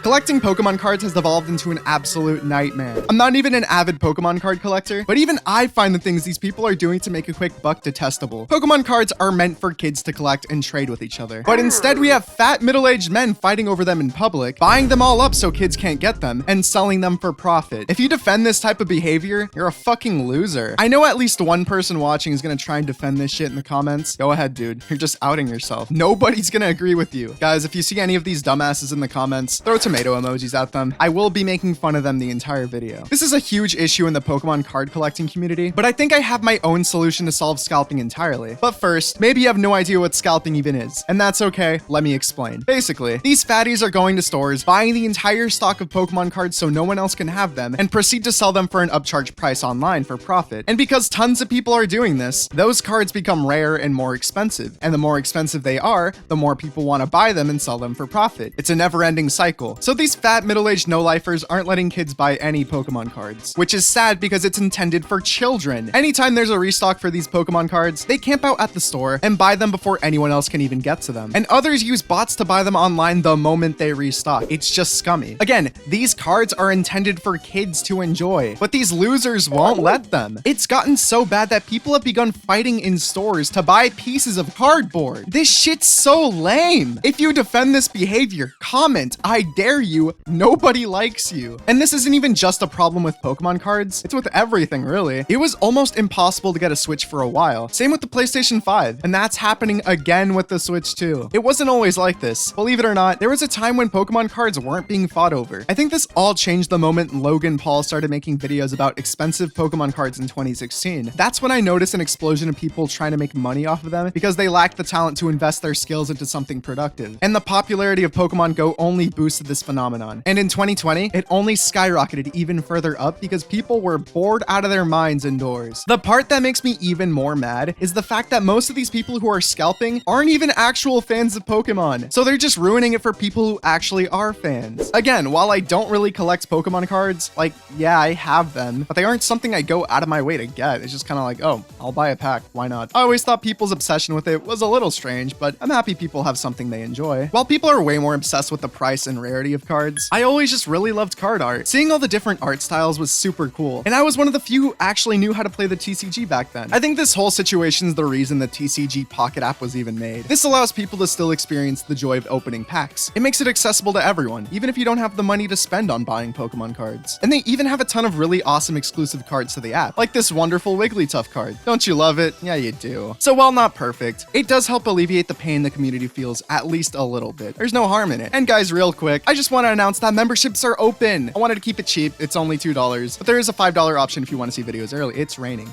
Collecting Pokemon cards has evolved into an absolute nightmare. I'm not even an avid Pokemon card collector, but even I find the things these people are doing to make a quick buck detestable. Pokemon cards are meant for kids to collect and trade with each other. But instead, we have fat middle-aged men fighting over them in public, buying them all up so kids can't get them, and selling them for profit. If you defend this type of behavior, you're a fucking loser. I know at least one person watching is gonna try and defend this shit in the comments. Go ahead, dude. You're just outing yourself. Nobody's gonna agree with you. Guys, if you see any of these dumbasses in the comments, throw tomato emojis at them. I will be making fun of them the entire video. This is a huge issue in the Pokemon card collecting community, but I think I have my own solution to solve scalping entirely. But first, maybe you have no idea what scalping even is, and that's okay. Let me explain. Basically, these fatties are going to stores, buying the entire stock of Pokemon cards so no one else can have them, and proceed to sell them for an upcharge price online for profit. And because tons of people are doing this, those cards become rare and more expensive. And the more expensive they are, the more people want to buy them and sell them for profit. It's a never-ending cycle. So these fat middle-aged no-lifers aren't letting kids buy any Pokemon cards, which is sad because it's intended for children. Anytime there's a restock for these Pokemon cards, they camp out at the store and buy them before anyone else can even get to them. And others use bots to buy them online the moment they restock. It's just scummy. Again, these cards are intended for kids to enjoy, but these losers won't let them. It's gotten so bad that people have begun fighting in stores to buy pieces of cardboard. This shit's so lame. If you defend this behavior, comment. I dare you. Nobody likes you. And this isn't even just a problem with Pokemon cards. It's with everything, really. It was almost impossible to get a Switch for a while. Same with the PlayStation 5. And that's happening again with the Switch too. It wasn't always like this. Believe it or not, there was a time when Pokemon cards weren't being fought over. I think this all changed the moment Logan Paul started making videos about expensive Pokemon cards in 2016. That's when I noticed an explosion of people trying to make money off of them because they lacked the talent to invest their skills into something productive. And the popularity of Pokemon Go only boosted this phenomenon. And in 2020, it only skyrocketed even further up because people were bored out of their minds indoors. The part that makes me even more mad is the fact that most of these people who are scalping aren't even actual fans of Pokemon. So they're just ruining it for people who actually are fans. Again, while I don't really collect Pokemon cards, like, yeah, I have them, but they aren't something I go out of my way to get. It's just kind of like, oh, I'll buy a pack. Why not? I always thought people's obsession with it was a little strange, but I'm happy people have something they enjoy. While people are way more obsessed with the price and rarity of cards, I always just really loved card art. Seeing all the different art styles was super cool, and I was one of the few who actually knew how to play the TCG back then. I think this whole situation is the reason the TCG Pocket app was even made. This allows people to still experience the joy of opening packs. It makes it accessible to everyone, even if you don't have the money to spend on buying Pokemon cards. And they even have a ton of really awesome exclusive cards to the app, like this wonderful Wigglytuff card. Don't you love it? Yeah, you do. So while not perfect, it does help alleviate the pain the community feels at least a little bit. There's no harm in it. And guys, real quick, I just want to announce that memberships are open. I wanted to keep it cheap. It's only $2, but there is a $5 option if you want to see videos early. It's raining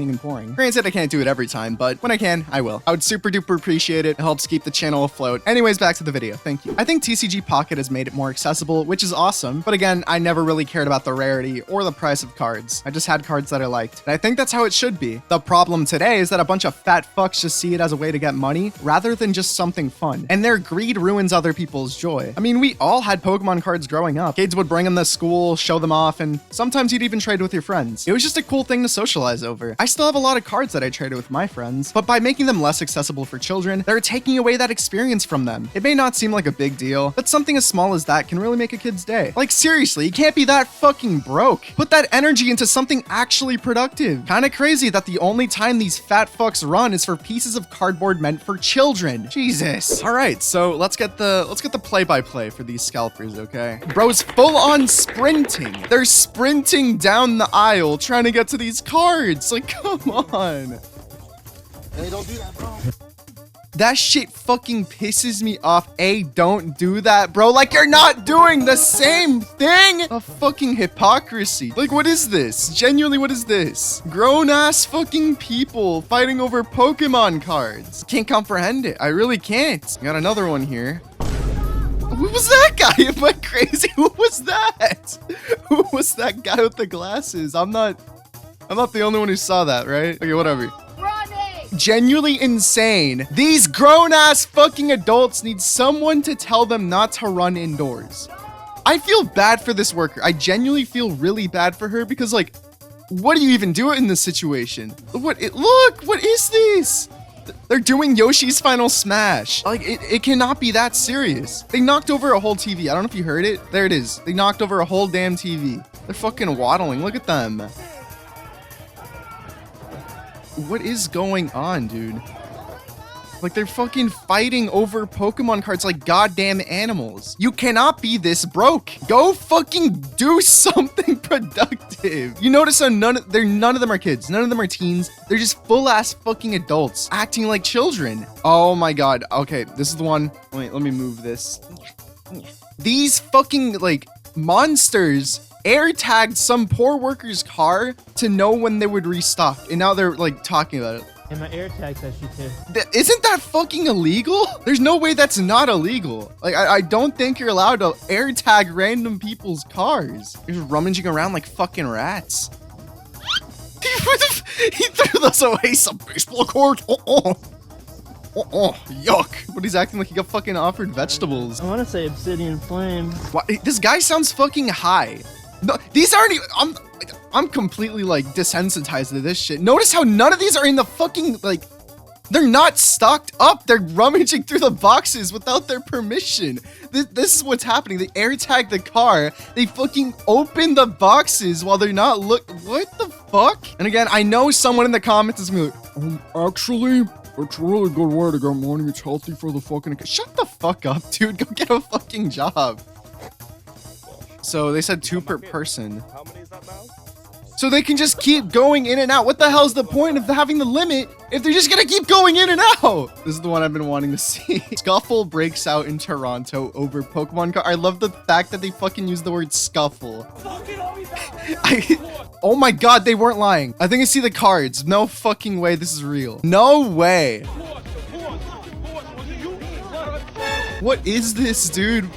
and pouring. Granted, I can't do it every time, but when I can, I will. I would super duper appreciate it. It helps keep the channel afloat. Anyways, back to the video. Thank you. I think TCG Pocket has made it more accessible, which is awesome. But again, I never really cared about the rarity or the price of cards. I just had cards that I liked. And I think that's how it should be. The problem today is that a bunch of fat fucks just see it as a way to get money rather than just something fun. And their greed ruins other people's joy. I mean, we all had Pokemon cards growing up. Kids would bring them to school, show them off, and sometimes you'd even trade with your friends. It was just a cool thing to socialize over. I still have a lot of cards that I traded with my friends, but by making them less accessible for children, they're taking away that experience from them. It may not seem like a big deal, but something as small as that can really make a kid's day. Like seriously, you can't be that fucking broke. Put that energy into something actually productive. Kinda crazy that the only time these fat fucks run is for pieces of cardboard meant for children. Jesus. All right, so let's get the play-by-play for these scalpers, okay? Bro's full on sprinting. They're sprinting down the aisle trying to get to these cards. Like, come on. Hey, don't do that, bro. That shit fucking pisses me off. Don't do that, bro. Like, you're not doing the same thing. A fucking hypocrisy. Like, what is this? Genuinely, what is this? Grown-ass fucking people fighting over Pokemon cards. Can't comprehend it. I really can't. Got another one here. Who was that guy? Am I crazy? Who was that? Who was that guy with the glasses? I'm not the only one who saw that, right? Okay, whatever. Genuinely insane. These grown-ass fucking adults need someone to tell them not to run indoors. I feel bad for this worker. I genuinely feel really bad for her because, like, what do you even do in this situation? Look, what is this? They're doing Yoshi's Final Smash. Like, it cannot be that serious. They knocked over a whole TV. I don't know if you heard it. There it is. They knocked over a whole damn TV. They're fucking waddling. Look at them. What is going on, dude? Like, they're fucking fighting over Pokemon cards like goddamn animals. You cannot be this broke. Go fucking do something productive. You notice how none of them are kids. None of them are teens. They're just full-ass fucking adults acting like children. Oh my god. Okay, this is the one. Wait, let me move this. These fucking, like, monsters air tagged some poor worker's car to know when they would restock. And now they're, like, talking about it. And my air tag says you too. Isn't that fucking illegal? There's no way that's not illegal. Like, I don't think you're allowed to air tag random people's cars. You're just rummaging around like fucking rats. He threw those away, some baseball cards. Yuck. But he's acting like he got fucking offered vegetables. I want to say Obsidian Flame. What? This guy sounds fucking high. No, these aren't even, I'm completely like desensitized to this shit. Notice how none of these are in the fucking, like, they're not stocked up. They're rummaging through the boxes without their permission. This is what's happening. They air tag the car. They fucking open the boxes while they're not what the fuck? And again, I know someone in the comments is gonna be like, actually, it's a really good way to get money. It's healthy for the fucking... Shut the fuck up, dude. Go get a fucking job. So they said 2 per person. How many is that now? So they can just keep going in and out. What the hell's the point of having the limit if they're just gonna keep going in and out? This is the one I've been wanting to see. Scuffle breaks out in Toronto over Pokemon card. I love the fact that they fucking use the word scuffle. Oh my god, they weren't lying. I think I see the cards. No fucking way this is real. No way. What is this, dude?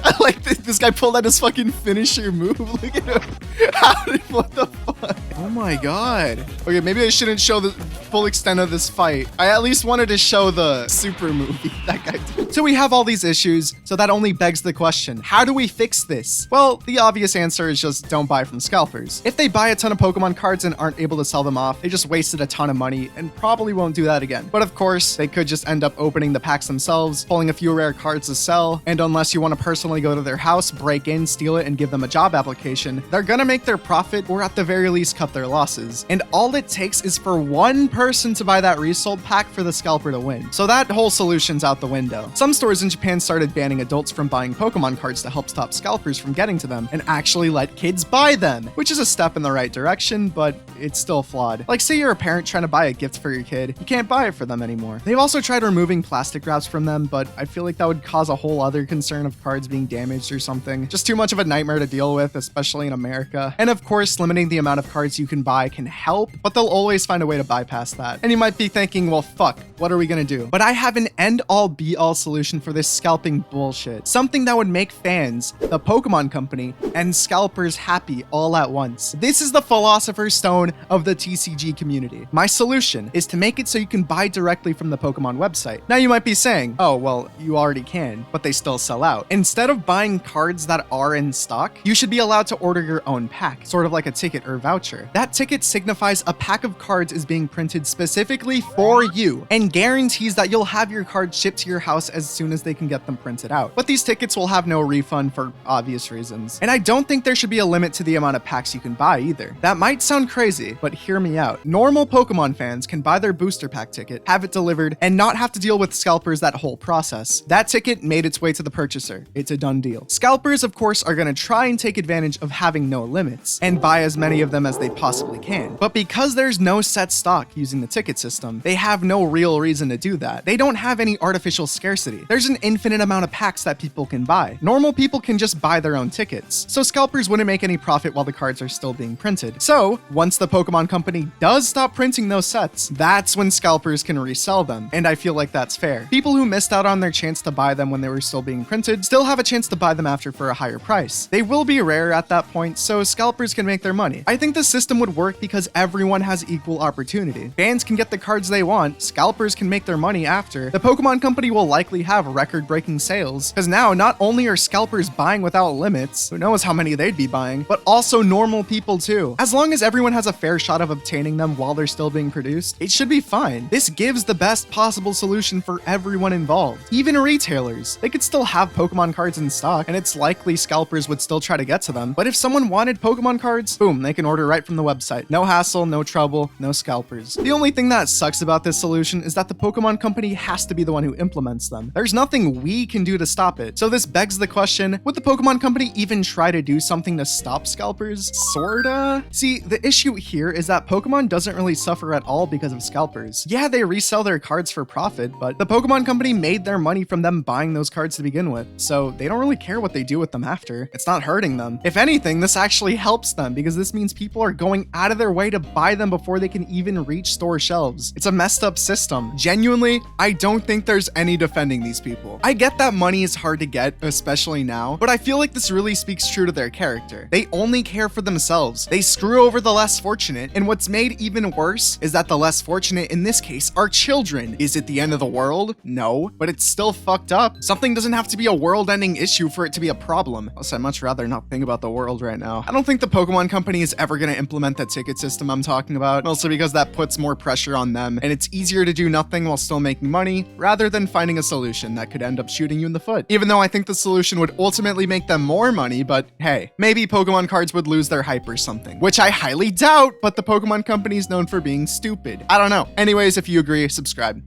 I like this guy pulled out his fucking finisher move. Look at him. What the fuck? Oh my god. Okay, maybe I shouldn't show the full extent of this fight. I at least wanted to show the super movie that guy did. So we have all these issues, so that only begs the question, how do we fix this? Well, the obvious answer is just don't buy from scalpers. If they buy a ton of Pokemon cards and aren't able to sell them off, they just wasted a ton of money and probably won't do that again. But of course, they could just end up opening the packs themselves, pulling a few rare cards to sell, and unless you want to personally go to their house, break in, steal it, and give them a job application, they're gonna make their profit or at the very least cut their losses. And all it takes is for one person to buy that resold pack for the scalper to win. So that whole solution's out the window. Some stores in Japan started banning adults from buying Pokemon cards to help stop scalpers from getting to them and actually let kids buy them, which is a step in the right direction, but it's still flawed. Like, say you're a parent trying to buy a gift for your kid, you can't buy it for them anymore. They've also tried removing plastic wraps from them, but I feel like that would cause a whole other concern of cards being damaged or something. Just too much of a nightmare to deal with, especially in America. And of course, limiting the amount of cards you can buy can help, but they'll always find a way to bypass that. And you might be thinking, well, fuck, what are we gonna do? But I have an end-all be-all solution for this scalping bullshit. Something that would make fans, the Pokemon Company, and scalpers happy all at once. This is the Philosopher's Stone of the TCG community. My solution is to make it so you can buy directly from the Pokemon website. Now you might be saying, oh, well, you already can, but they still sell out. Instead of buying cards that are in stock, you should be allowed to order your own pack, sort of like a ticket or voucher. That ticket signifies a pack of cards is being printed specifically for you and guarantees that you'll have your cards shipped to your house as soon as they can get them printed out. But these tickets will have no refund for obvious reasons. And I don't think there should be a limit to the amount of packs you can buy either. That might sound crazy, but hear me out. Normal Pokemon fans can buy their booster pack ticket, have it delivered, and not have to deal with scalpers that whole process. That ticket made its way to the purchaser. It's a done deal. Scalpers, of course, are going to try and take advantage of having no limits and buy as many of them as they possibly can. But because there's no set stock using the ticket system, they have no real reason to do that. They don't have any artificial scarcity. There's an infinite amount of packs that people can buy. Normal people can just buy their own tickets. So scalpers wouldn't make any profit while the cards are still being printed. So once the Pokemon Company does stop printing those sets, that's when scalpers can resell them. And I feel like that's fair. People who missed out on their chance to buy them when they were still being printed still have a chance to buy them after for a higher price. They will be rare at that point, so scalpers can make their money. I think the system would work because everyone has equal opportunity. Fans can get the cards they want, scalpers can make their money after. The Pokemon Company will likely have record-breaking sales, because now not only are scalpers buying without limits, who knows how many they'd be buying, but also normal people too. As long as everyone has a fair shot of obtaining them while they're still being produced, it should be fine. This gives the best possible solution for everyone involved. Even retailers, they could still have Pokemon cards in stock, and it's likely scalpers would still try to get to them, but if someone wanted Pokemon cards, boom, they can order right from the website. No hassle, no trouble, no scalpers. The only thing that sucks about this solution is that the Pokemon Company has to be the one who implements them. There's nothing we can do to stop it. So this begs the question, would the Pokemon Company even try to do something to stop scalpers? Sorta? See, the issue here is that Pokemon doesn't really suffer at all because of scalpers. Yeah, they resell their cards for profit, but the Pokemon Company made their money from them buying those cards to begin with, so they don't really care what they do with them after. It's not hurting them. If anything, this actually helps them because this means people are going out of their way to buy them before they can even reach store shelves. It's a messed up system. Genuinely, I don't think there's any defending these people. I get that money is hard to get, especially now, but I feel like this really speaks true to their character. They only care for themselves. They screw over the less fortunate, and what's made even worse is that the less fortunate in this case are children. Is it the end of the world? No, but it's still fucked up. Something doesn't have to be a world-ending issue for it to be a problem. Plus, I'd much rather not think about the world right now. I don't think the Pokemon Company is ever going to implement the ticket system I'm talking about, mostly because that puts more pressure on them, and it's easier to do nothing while still making money, rather than finding a solution that could end up shooting you in the foot. Even though I think the solution would ultimately make them more money, but hey, maybe Pokemon cards would lose their hype or something, which I highly doubt, but the Pokemon Company is known for being stupid. I don't know. Anyways, if you agree, subscribe.